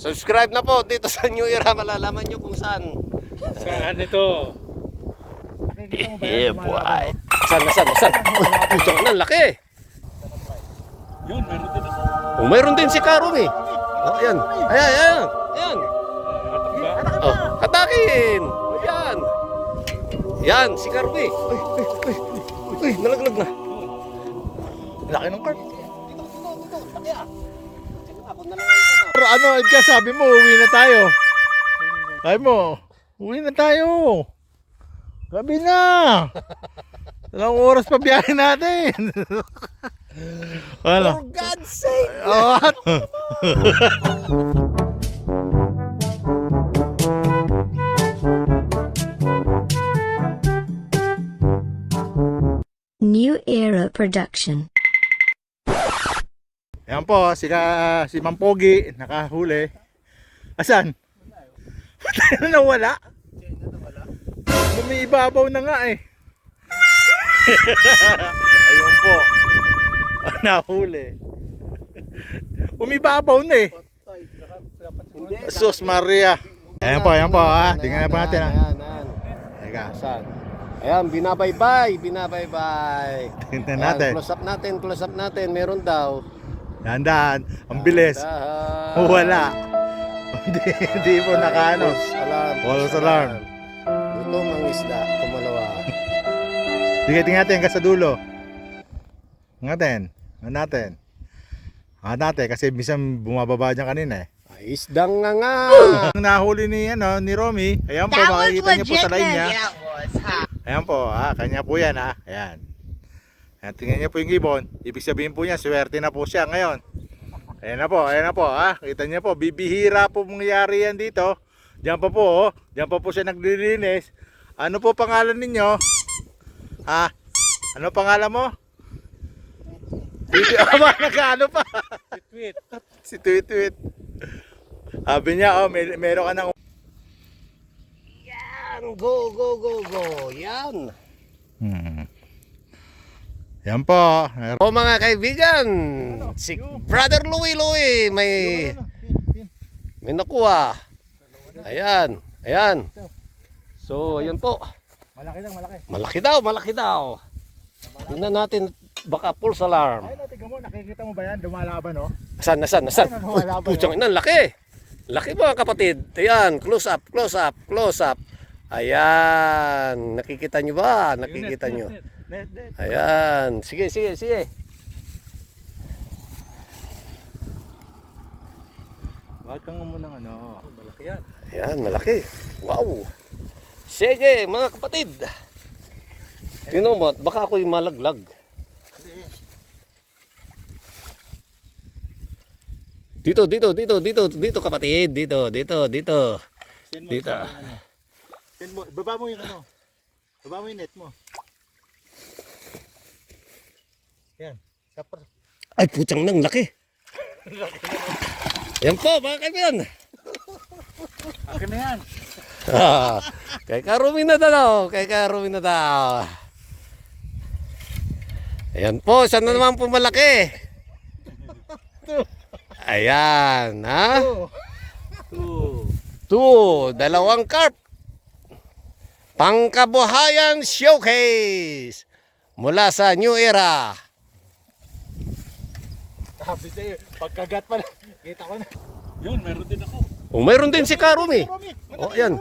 Subscribe na po dito sa New Era, malalaman nyo kung saan. Saan ito? Yeah, boy. Saan? Puto ka na, laki. Yun, meron din ako. Oh, mayroon din si Karong eh. Oh, ayan. Ayan. Oh, hatakin. Ayan. Yan, si Karong eh. Uy, nalaglag na. Laki ng carp. Laki ah. Ako na lang ito. Pero ano, Edgar, sabi mo, uwi na tayo. Sabi mo, uwi na tayo. Gabi na. Ilang oras pa biyahe natin. Ano? For God's sake. What? New Era Production. Ayan po, si Mang Pogi, nakahuli. Asan? Patay na nawala? Lumiibabaw na nga eh. Ayun po. Nahuli. Umibabaw na eh. Sus Maria. Ayan po ha. Tingnan na po natin ha. Ayan. Teka. Saan? Ayan, binabaybay. Tingnan Ayan, natin. close up natin. Meron daw. Dahan-dahan. Ang bilis. Dahan. Wala. Hindi po nakaano. False alarm. Gutom ang isda. Kumalawa. Sige, tingnan natin hanggang sa dulo. Tingnan natin. Kasi minsan bumababa dyan kanina eh. Ay, isdang nga. Ang nahuli ni Romy, ayan po, makikita niyo po sa line niya. Ayan po, kanya po yan ayan. Ayan, tingnan niyo po yung ibon. Ibig sabihin po niya, swerte na po siya ngayon. Ayan na po, kita niyo po, bibihira po mangyari yan dito. Diyan pa po, diyan pa po siya naglilinis. Ano po pangalan ninyo? Ano pangalan mo? Nagkaano pa? Si Tweet. Sabi niya, meron ka ng... Yan, go. Yan. Yan po. O mga kaibigan, si Brother Louie may nakuha. Ayan. So, ayan po. Malaki daw. Tingnan natin, baka false alarm. Ay, tingnan mo, nakikita mo ba yan? Lumalaban, no? Saan? Putsang ina, laki. Laki mga kapatid. Ayan, close up. Ayan, nakikita nyo ba? Net. Ayan, sige. Bakit kang muna ng ano? Malaki yan. Ayan, malaki. Wow. Sige, mga kapatid. Tingnan mo, baka ako'y malaglag. Dito kapatid. Dito. Baba mo yung ano. Baba mo yung net mo. Yan. Tapos. Ay, putsang nang laki. Yan po, mga kaibigan. Akin na yan. Kay Karumi na daw. Ayan po, saan na naman po malaki? Ayan, ha? Two, dalawang carp. Pangkabuhayan Showcase mula sa New Era. Sabi sa'yo, pagkagat pa na. Kita ko na. Yun, meron din ako. Oh, mayroon din si Karumi. Oh, ayan.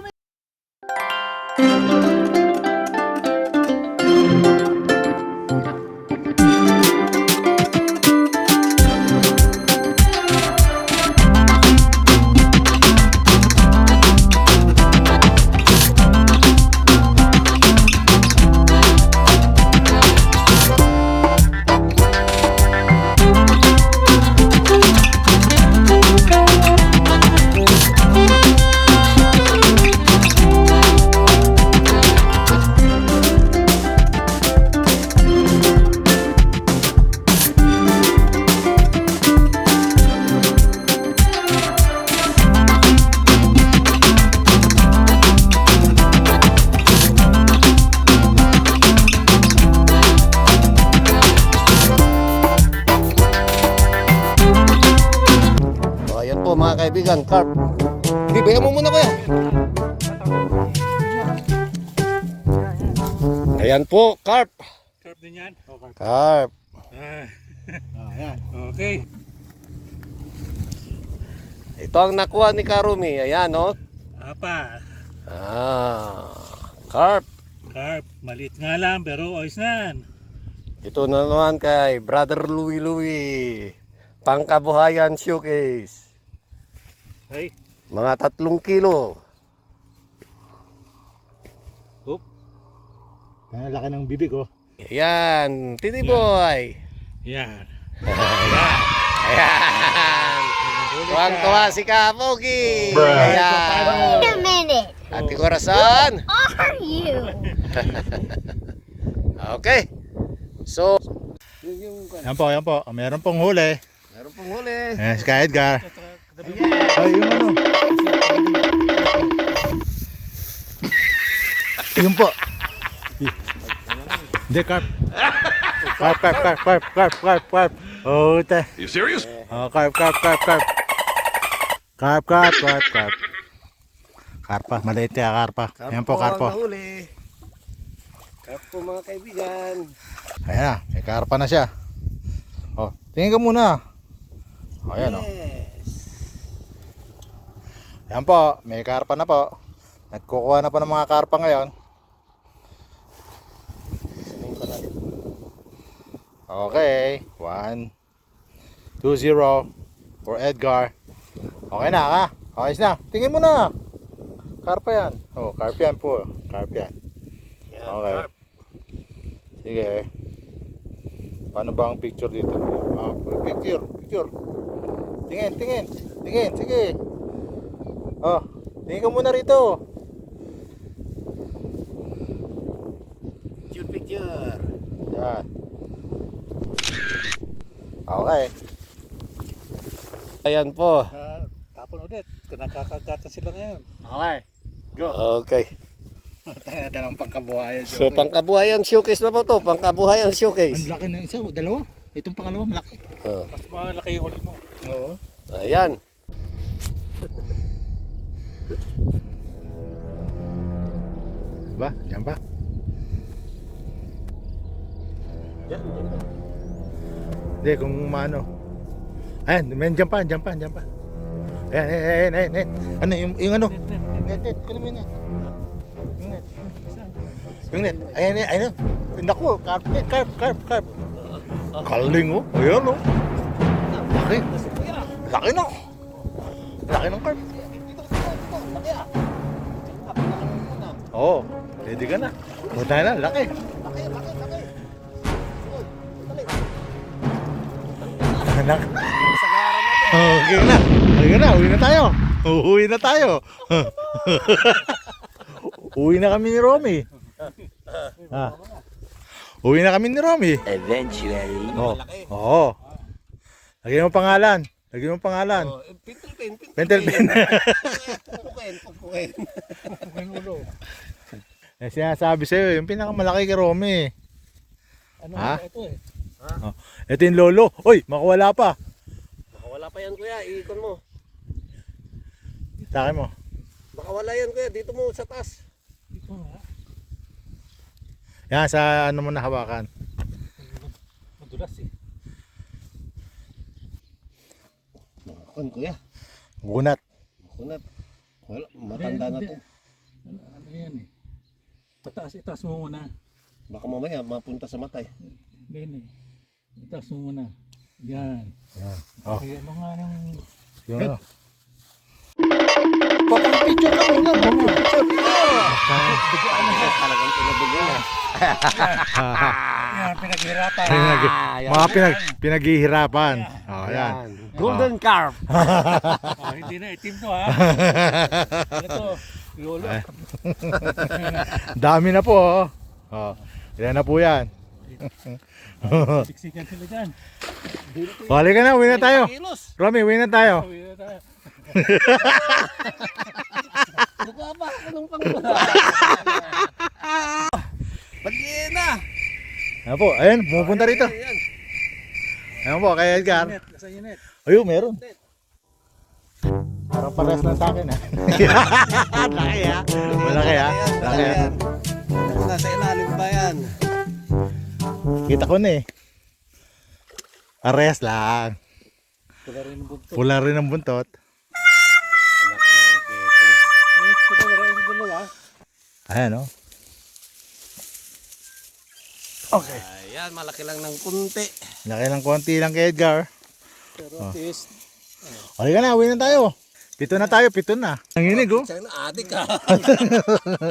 kaibigan, carp. Hindi, bayan mo muna kuya. Ayan po, carp. Carp din yan. Okay. Carp. Ayan. Okay. Ito ang nakuha ni Karumi. Ayan, oh. Apa. Carp. Carp. Maliit nga lang pero ayos na. Ito na naman kay Brother Louie Louie. Pangkabuhayan showcase. Ay. Mga 3 kilo. Oop. Ang laki ng bibig, oh. Ayan, Titi Boy. Yan. Ayan. Tuwang-tuwa si Kapogi. Ayan. Wait a minute. Ate Corazon. Are you? Okay. So, Ayan po. Meron pong huli. meron pong huli. Ayan, si Ka Edgar. Ay, yung ano. Yun po. Hindi, carp. Carp. Oh, te. You serious? Oh, carp. Carp. Karpa, maliit kaya karpa. Ayan po, ang karpo. nahuli. Carp po mga kaibigan. Ayan na, may karpa na siya. Oh, tingin ka muna. Oh, ayan, oh. Ayan po, may karpa na po. Nagkukuha na po ng mga karpa ngayon. Okay, 1, 2, 0 for Edgar. Okay na, ha? Okay na. Tingin mo na. Karpa yan. Oh, karpa yan po. Karpa yan. Okay. Sige. Paano ba ang picture dito? Ah, picture. Tingin. Sige. Oh, tingin ka muna rito. Picture. Yan. Okay. Ayan po. Tapon ulit. Nakakagatan sila ngayon. Okay. Okay. Ito ng pangkabuhayan. So, pangkabuhayan showcase na po to. Pangkabuhayan showcase. Ang laki na isa, dalawa. Itong pangalawa, malaki. Oh. Mas malaki yung huli mo. Oo. Ayan. Ba? Yan ba? Hindi, kung maano. Ayan, men, dyan pa. Ayan. Ano, yung ano? Net. Kunin mo yung net. Yung net. Ayan. Naku, carp. Kaling, oh. Ayan, oh. Laki na. Laki ng carp. Oo, ready ka na. Punta na, laki. Anak. Okay na, uwi na tayo. Uwi na kami ni Romy. Uwi na kami ni Romy. Eventually. Oo. Lagyan mo pangalan. Pentel pen. Pupukin. Eh, sinasabi sa'yo, yung pinakamalaki kay Romy. Ano Ha? ito eh? Oh, ito yung lolo. Uy, makawala pa. Baka wala pa yan kuya. Iikon mo. Takin mo. Baka wala yan kuya. Dito mo sa taas. Ito nga. Yan, sa ano mo nahawakan. Madulas eh. Makakon kuya. Bunat. Kunat. Wala. Matanda na to. Ano yan eh? Itaas mo muna. Baka mamaya mapunta sa matay. Ganyan eh. Itaas mo muna. Yan. Oh. Kaya ano nga nang... Yung ano. Picture ka muna. Talagang pinadugo na. Yan, pinaghirapan. Pinaghihirapan. Oh, yan. Golden carp. Oh, hindi na, itim to ha. Ano to? Lolo. Dami na po. Oh. Ilan na po yan. Siksikan sila dyan. Balik ka na, uwi na tayo. Kilos. Romy, uwi na tayo. Uwi na tayo. Mukha pa. Anong pangula? Bagyan na. Ayan po, ayun, pumupunta rito. Ayan. Ayan po, kay Edgar. Net, nasa init. Ayun, meron. parehas lang sa akin ha. Laki ha. Malaki ha. Laki ha. Nasa ilalim ba yan? Kita ko na eh. Parehas lang. Pula rin ang buntot. Pula rin ang buntot. Kita na rin yung dalawa. Ayan o. Okay. Ayan, malaki lang ng kunti. Laki ng konti lang kay Edgar. Pero at least, Okay ka na, uwi na tayo. Pito na tayo, pito na. Nanginig oh. Siyang adik ka.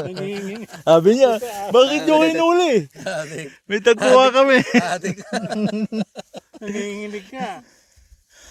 nanginging. Sabi niya, bakit nyo hinuli? Adik. May tagpuha kami. Adik. Nanginginig ka.